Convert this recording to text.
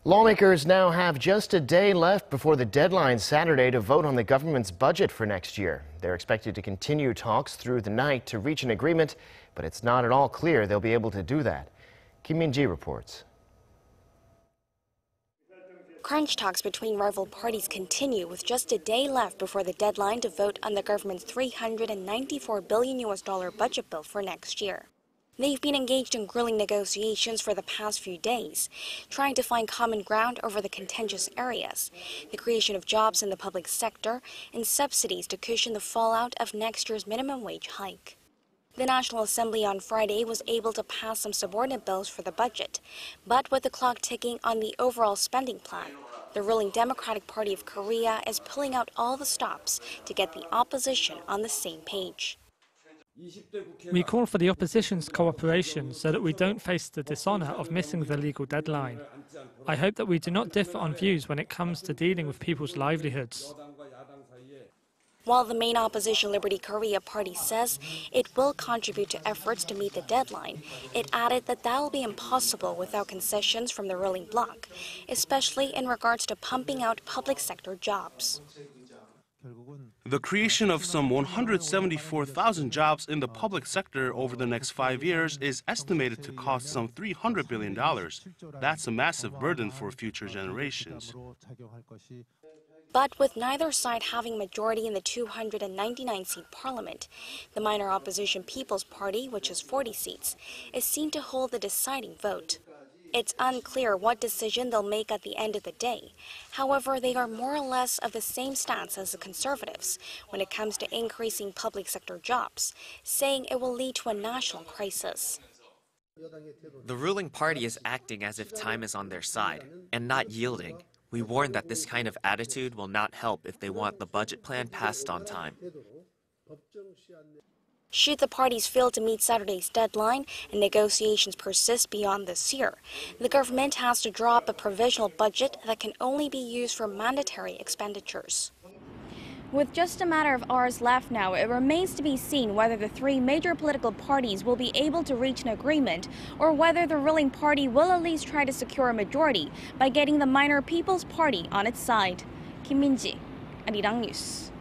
Lawmakers now have just a day left before the deadline Saturday to vote on the government's budget for next year. They're expected to continue talks through the night to reach an agreement, but it's not at all clear they'll be able to do that. Kim Min-ji reports. Crunch talks between rival parties continue with just a day left before the deadline to vote on the government's $394 billion budget bill for next year. They've been engaged in grueling negotiations for the past few days, trying to find common ground over the contentious areas, the creation of jobs in the public sector, and subsidies to cushion the fallout of next year's minimum wage hike. The National Assembly on Friday was able to pass some subordinate bills for the budget, but with the clock ticking on the overall spending plan, the ruling Democratic Party of Korea is pulling out all the stops to get the opposition on the same page. We call for the opposition's cooperation so that we don't face the dishonor of missing the legal deadline. I hope that we do not differ on views when it comes to dealing with people's livelihoods. While the main opposition Liberty Korea party says it will contribute to efforts to meet the deadline, it added that will be impossible without concessions from the ruling bloc, especially in regards to pumping out public sector jobs. The creation of some 174,000 jobs in the public sector over the next 5 years is estimated to cost some $300 billion. That's a massive burden for future generations. But with neither side having a majority in the 299-seat parliament, the minor opposition People's Party, which has 40 seats, is seen to hold the deciding vote. It's unclear what decision they'll make at the end of the day. However, they are more or less of the same stance as the Conservatives when it comes to increasing public sector jobs, saying it will lead to a national crisis. The ruling party is acting as if time is on their side and not yielding. We warn that this kind of attitude will not help if they want the budget plan passed on time. Should the parties fail to meet Saturday's deadline and negotiations persist beyond this year, the government has to draw up a provisional budget that can only be used for mandatory expenditures. With just a matter of hours left now, it remains to be seen whether the three major political parties will be able to reach an agreement or whether the ruling party will at least try to secure a majority by getting the minor People's Party on its side. Kim Min-ji, Arirang News.